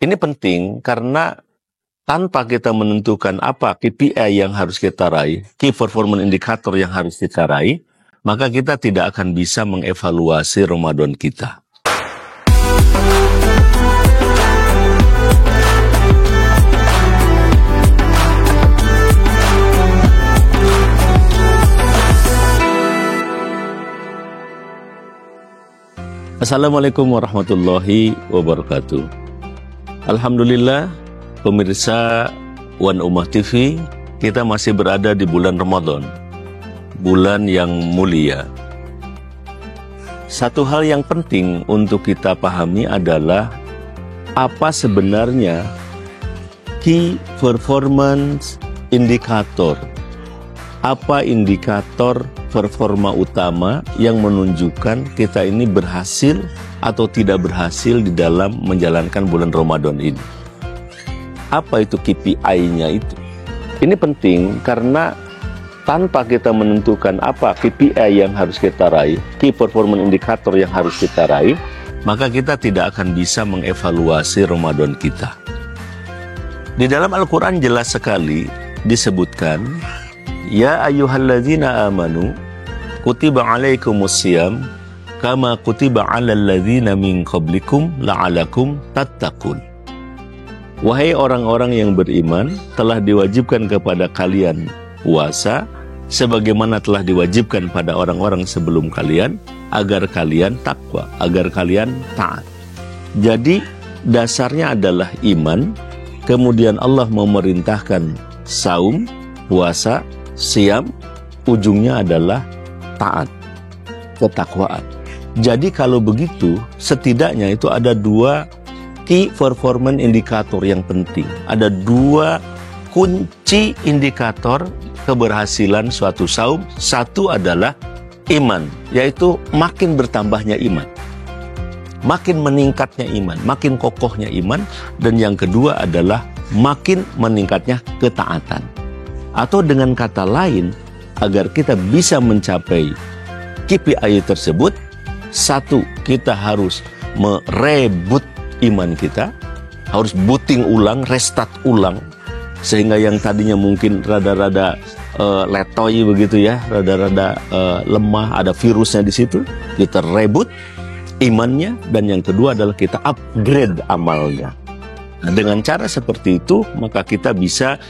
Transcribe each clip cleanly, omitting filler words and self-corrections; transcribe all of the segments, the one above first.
Ini penting karena tanpa kita menentukan apa KPI yang harus kita raih, Key Performance Indicator yang harus kita raih, maka kita tidak akan bisa mengevaluasi Ramadan kita. Assalamualaikum warahmatullahi wabarakatuh. Alhamdulillah, pemirsa One Ummah TV, kita masih berada di bulan Ramadan, bulan yang mulia. Satu hal yang penting untuk kita pahami adalah apa sebenarnya Key Performance Indicator. Apa indikator performa utama yang menunjukkan kita ini berhasil atau tidak berhasil di dalam menjalankan bulan Ramadan ini. Apa itu KPI-nya itu? Ini penting karena tanpa kita menentukan apa KPI yang harus kita raih, Key Performance Indicator yang harus kita raih, maka kita tidak akan bisa mengevaluasi Ramadan kita. Di dalam Al-Quran jelas sekali disebutkan, Ya ayyuhalladzina amanu kutiba alaikumusiyam kama kutiba alal ladzina min qablikum la'alakum tattaqun. Wahai orang-orang yang beriman, telah diwajibkan kepada kalian puasa sebagaimana telah diwajibkan pada orang-orang sebelum kalian, agar kalian takwa, agar kalian taat. Jadi dasarnya adalah iman, kemudian Allah memerintahkan saum, puasa, siam, ujungnya adalah taat, ketakwaan. Jadi kalau begitu, setidaknya itu ada dua Key Performance Indicator yang penting. Ada dua kunci indikator keberhasilan suatu saum. Satu adalah iman, yaitu makin bertambahnya iman, makin meningkatnya iman, makin kokohnya iman. Dan yang kedua adalah makin meningkatnya ketaatan. Atau dengan kata lain, agar kita bisa mencapai KPI tersebut, satu, kita harus merebut iman kita, harus booting ulang, restart ulang, sehingga yang tadinya mungkin rada-rada letoy begitu ya, rada-rada lemah, ada virusnya di situ, kita reboot imannya. Dan yang kedua adalah kita upgrade amalnya. Nah, dengan cara seperti itu, maka kita bisa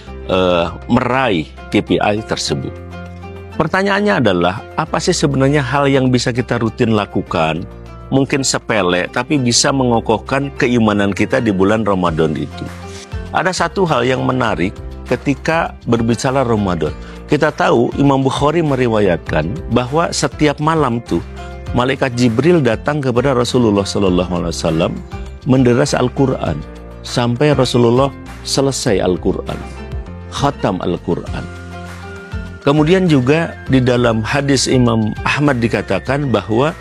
meraih KPI tersebut. Pertanyaannya adalah, apa sih sebenarnya hal yang bisa kita rutin lakukan? Mungkin sepele, tapi bisa mengokohkan keimanan kita di bulan Ramadan itu. Ada satu hal yang menarik ketika berbicara Ramadan. Kita tahu Imam Bukhari meriwayatkan bahwa setiap malam tuh malaikat Jibril datang kepada Rasulullah SAW menderas Al-Quran sampai Rasulullah selesai Al-Quran, khatam Al-Quran. Kemudian juga di dalam hadis Imam Ahmad dikatakan bahwa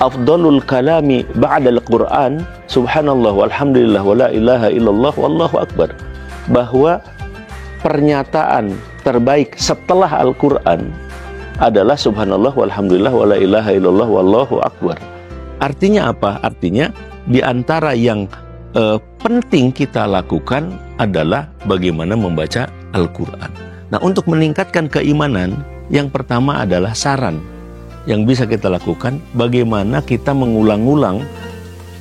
afdalul kalami ba'dal Quran subhanallah walhamdulillah wa la ilaha illallah wallahu akbar. Bahwa pernyataan terbaik setelah Al-Quran adalah subhanallah walhamdulillah wa la ilaha illallah wallahu akbar. Artinya apa? Artinya di antara yang penting kita lakukan adalah bagaimana membaca Al-Quran. Nah, untuk meningkatkan keimanan, yang pertama adalah saran yang bisa kita lakukan, bagaimana kita mengulang-ulang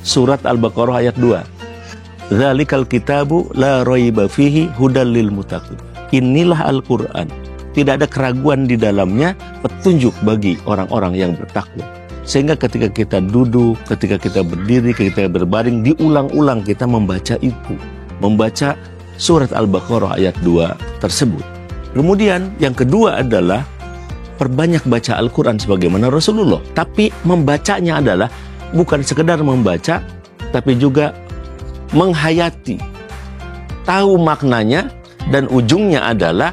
surat Al-Baqarah ayat 2. Dzalikal kitabu la raiba fihi hudal lil muttaqin. Inilah Al-Quran, tidak ada keraguan di dalamnya, petunjuk bagi orang-orang yang bertakwa. Sehingga ketika kita duduk, ketika kita berdiri, ketika kita berbaring, diulang-ulang kita membaca itu, membaca surat Al-Baqarah ayat 2 tersebut. Kemudian yang kedua adalah perbanyak baca Al-Quran sebagaimana Rasulullah. Tapi membacanya adalah bukan sekedar membaca, tapi juga menghayati, tahu maknanya, dan ujungnya adalah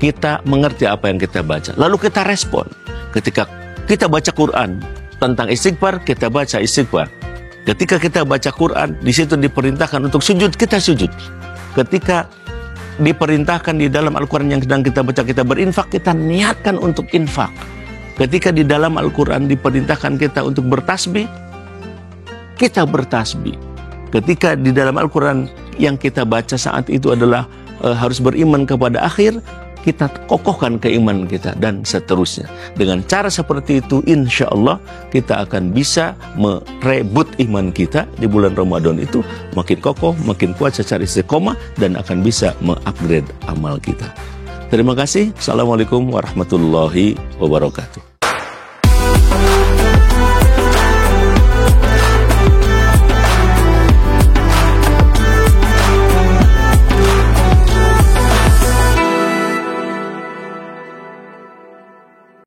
kita mengerti apa yang kita baca. Lalu kita respon. Ketika kita baca Quran tentang istighfar, kita baca istighfar. Ketika kita baca Quran, di situ diperintahkan untuk sujud, kita sujud. Ketika diperintahkan di dalam Al-Quran yang sedang kita baca, kita berinfak, kita niatkan untuk infak. Ketika di dalam Al-Quran diperintahkan kita untuk bertasbih, kita bertasbih. Ketika di dalam Al-Quran yang kita baca saat itu adalah harus beriman kepada akhir, kita kokohkan keimanan kita dan seterusnya. Dengan cara seperti itu, insya Allah kita akan bisa merebut iman kita di bulan Ramadan itu makin kokoh, makin kuat secara istiqomah, dan akan bisa mengupgrade amal kita. Terima kasih. Assalamualaikum warahmatullahi wabarakatuh.